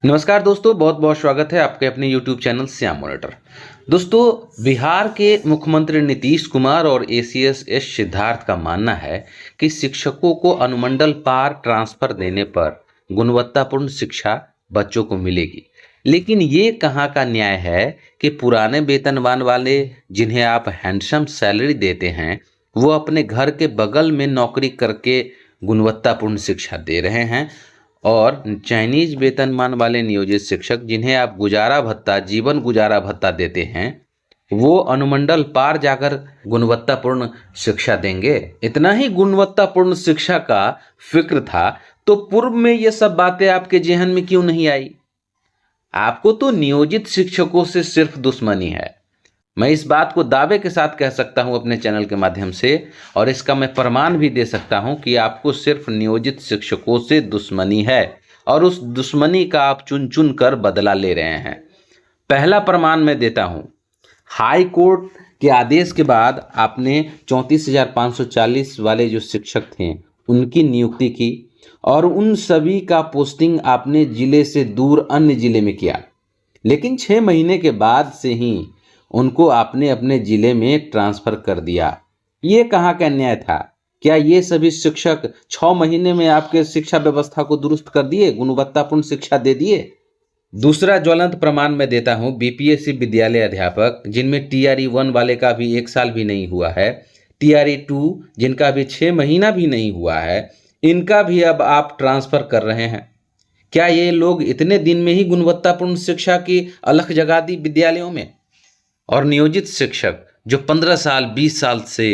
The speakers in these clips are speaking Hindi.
नमस्कार दोस्तों, बहुत बहुत स्वागत है आपके अपने YouTube चैनल श्याम मॉनिटर। दोस्तों, बिहार के मुख्यमंत्री नीतीश कुमार और एसीएस एस सिद्धार्थ का मानना है कि शिक्षकों को अनुमंडल पार ट्रांसफर देने पर गुणवत्तापूर्ण शिक्षा बच्चों को मिलेगी। लेकिन ये कहाँ का न्याय है कि पुराने वेतनमान वाले जिन्हें आप हैंडसम सैलरी देते हैं, वो अपने घर के बगल में नौकरी करके गुणवत्तापूर्ण शिक्षा दे रहे हैं, और चाइनीज वेतनमान वाले नियोजित शिक्षक जिन्हें आप गुजारा भत्ता, जीवन गुजारा भत्ता देते हैं, वो अनुमंडल पार जाकर गुणवत्तापूर्ण शिक्षा देंगे। इतना ही गुणवत्तापूर्ण शिक्षा का फिक्र था तो पूर्व में ये सब बातें आपके जेहन में क्यों नहीं आई? आपको तो नियोजित शिक्षकों से सिर्फ दुश्मनी है। मैं इस बात को दावे के साथ कह सकता हूं अपने चैनल के माध्यम से, और इसका मैं प्रमाण भी दे सकता हूं कि आपको सिर्फ नियोजित शिक्षकों से दुश्मनी है, और उस दुश्मनी का आप चुन चुन कर बदला ले रहे हैं। पहला प्रमाण मैं देता हूं। हाई कोर्ट के आदेश के बाद आपने 34,540 वाले जो शिक्षक थे उनकी नियुक्ति की, और उन सभी का पोस्टिंग आपने जिले से दूर अन्य जिले में किया। लेकिन 6 महीने के बाद से ही उनको आपने अपने जिले में ट्रांसफर कर दिया। ये कहाँ का न्याय था? क्या ये सभी शिक्षक 6 महीने में आपके शिक्षा व्यवस्था को दुरुस्त कर दिए, गुणवत्तापूर्ण शिक्षा दे दिए? दूसरा ज्वलंत प्रमाण मैं देता हूँ। बीपीएससी विद्यालय अध्यापक जिनमें टीआरई 1 वाले का भी 1 साल भी नहीं हुआ है, टीआरई 2 जिनका भी 6 महीना भी नहीं हुआ है, इनका भी अब आप ट्रांसफर कर रहे हैं। क्या ये लोग इतने दिन में ही गुणवत्तापूर्ण शिक्षा की अलख जगा दी विद्यालयों में? और नियोजित शिक्षक जो 15 साल 20 साल से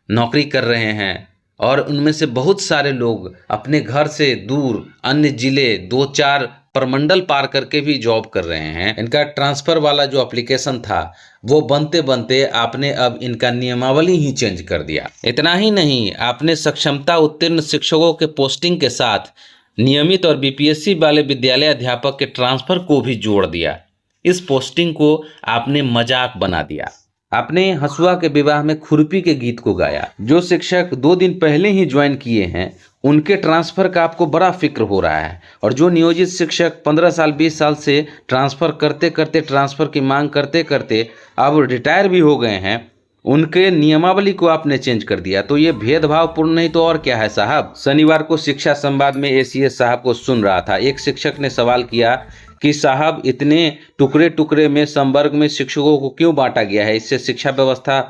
नौकरी कर रहे हैं, और उनमें से बहुत सारे लोग अपने घर से दूर अन्य जिले 2-4 प्रमंडल पार करके भी जॉब कर रहे हैं, इनका ट्रांसफ़र वाला जो एप्लीकेशन था वो बनते बनते आपने अब इनका नियमावली ही चेंज कर दिया। इतना ही नहीं, आपने सक्षमता उत्तीर्ण शिक्षकों के पोस्टिंग के साथ नियमित और बीपीएससी वाले विद्यालय अध्यापक के ट्रांसफ़र को भी जोड़ दिया। इस पोस्टिंग को आपने मजाक बना दिया। आपने हसुआ के विवाह में खुरपी के गीत को गाया। जो शिक्षक 2 दिन पहले ही ज्वाइन किए हैं उनके ट्रांसफ़र का आपको बड़ा फिक्र हो रहा है, और जो नियोजित शिक्षक 15 साल 20 साल से ट्रांसफ़र करते करते, ट्रांसफ़र की मांग करते करते अब रिटायर भी हो गए हैं, उनके नियमावली को आपने चेंज कर दिया। तो ये भेदभावपूर्ण नहीं तो और क्या है साहब? शनिवार को शिक्षा संवाद में एसीएस साहब को सुन रहा था। एक शिक्षक ने सवाल किया कि साहब, इतने टुकड़े टुकड़े में संवर्ग में शिक्षकों को क्यों बांटा गया है, इससे शिक्षा व्यवस्था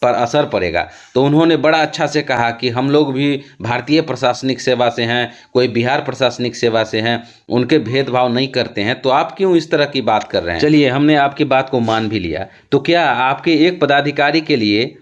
पर असर पड़ेगा। तो उन्होंने बड़ा अच्छा से कहा कि हम लोग भी भारतीय प्रशासनिक सेवा से हैं, कोई बिहार प्रशासनिक सेवा से हैं, उनके भेदभाव नहीं करते हैं, तो आप क्यों इस तरह की बात कर रहे हैं? चलिए, हमने आपकी बात को मान भी लिया। तो क्या आपके एक पदाधिकारी के लिए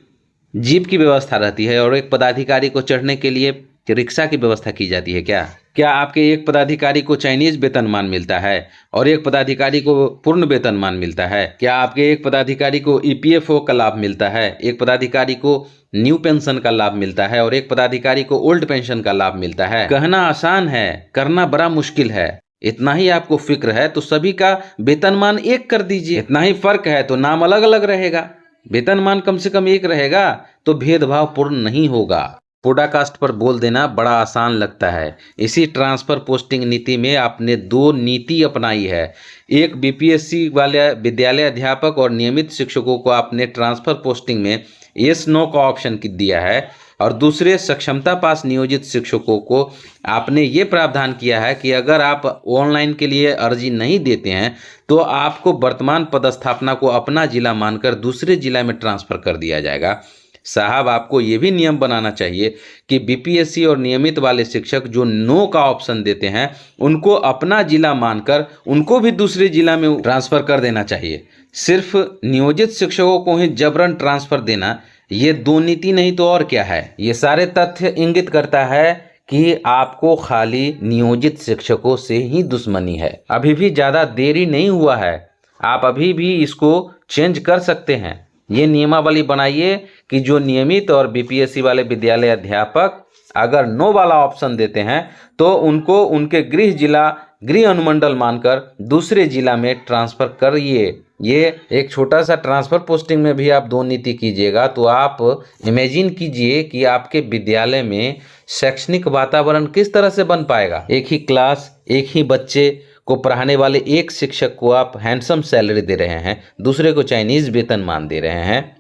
जीप की व्यवस्था रहती है और एक पदाधिकारी को चढ़ने के लिए रिक्शा की व्यवस्था की जाती है क्या? क्या आपके एक पदाधिकारी को चाइनीज वेतनमान मिलता है और एक पदाधिकारी को पूर्ण वेतनमान मिलता है? क्या आपके एक पदाधिकारी को ईपीएफओ का लाभ मिलता है, एक पदाधिकारी को न्यू पेंशन का लाभ मिलता है और एक पदाधिकारी को ओल्ड पेंशन का लाभ मिलता है? कहना आसान है, करना बड़ा मुश्किल है। इतना ही आपको फिक्र है तो सभी का वेतनमान एक कर दीजिए। इतना ही फर्क है तो नाम अलग अलग रहेगा, वेतनमान कम से कम एक रहेगा, तो भेदभाव पूर्ण नहीं होगा। पॉडकास्ट पर बोल देना बड़ा आसान लगता है। इसी ट्रांसफ़र पोस्टिंग नीति में आपने 2 नीति अपनाई है। एक, बीपीएससी वाले विद्यालय अध्यापक और नियमित शिक्षकों को आपने ट्रांसफ़र पोस्टिंग में यस नो का ऑप्शन दिया है, और दूसरे, सक्षमता पास नियोजित शिक्षकों को आपने ये प्रावधान किया है कि अगर आप ऑनलाइन के लिए अर्जी नहीं देते हैं तो आपको वर्तमान पदस्थापना को अपना जिला मानकर दूसरे जिला में ट्रांसफ़र कर दिया जाएगा। साहब, आपको ये भी नियम बनाना चाहिए कि बीपीएससी और नियमित वाले शिक्षक जो नो का ऑप्शन देते हैं उनको अपना जिला मानकर उनको भी दूसरे जिला में ट्रांसफ़र कर देना चाहिए। सिर्फ नियोजित शिक्षकों को ही जबरन ट्रांसफ़र देना, ये 2 नीति नहीं तो और क्या है? ये सारे तथ्य इंगित करता है कि आपको खाली नियोजित शिक्षकों से ही दुश्मनी है। अभी भी ज़्यादा देरी नहीं हुआ है, आप अभी भी इसको चेंज कर सकते हैं। ये नियमावली बनाइए कि जो नियमित और बीपीएससी वाले विद्यालय अध्यापक अगर नो वाला ऑप्शन देते हैं तो उनको उनके गृह जिला, गृह अनुमंडल मानकर दूसरे जिला में ट्रांसफ़र करिए। ये एक छोटा सा ट्रांसफ़र पोस्टिंग में भी आप 2 नीति कीजिएगा तो आप इमेजिन कीजिए कि आपके विद्यालय में शैक्षणिक वातावरण किस तरह से बन पाएगा। एक ही क्लास, एक ही बच्चे, को पढ़ाने वाले एक शिक्षक को आप हैंडसम सैलरी दे रहे हैं, दूसरे को चाइनीज़ वेतनमान दे रहे हैं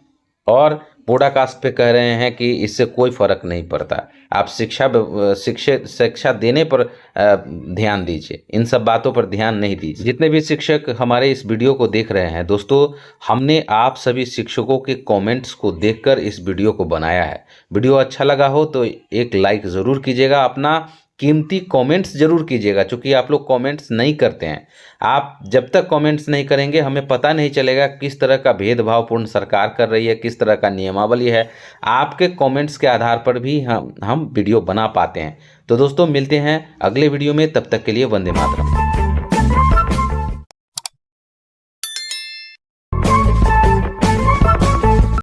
और पॉडकास्ट पे कह रहे हैं कि इससे कोई फर्क नहीं पड़ता। आप शिक्षा देने पर ध्यान दीजिए, इन सब बातों पर ध्यान नहीं दीजिए। जितने भी शिक्षक हमारे इस वीडियो को देख रहे हैं दोस्तों, हमने आप सभी शिक्षकों के कमेंट्स को देखकर इस वीडियो को बनाया है। वीडियो अच्छा लगा हो तो एक लाइक ज़रूर कीजिएगा, अपना कीमती कमेंट्स जरूर कीजिएगा, क्योंकि आप लोग कमेंट्स नहीं करते हैं। आप जब तक कमेंट्स नहीं करेंगे हमें पता नहीं चलेगा किस तरह का भेदभावपूर्ण सरकार कर रही है, किस तरह का नियमावली है। आपके कमेंट्स के आधार पर भी हम वीडियो बना पाते हैं। तो दोस्तों मिलते हैं अगले वीडियो में, तब तक के लिए वंदे मातरम।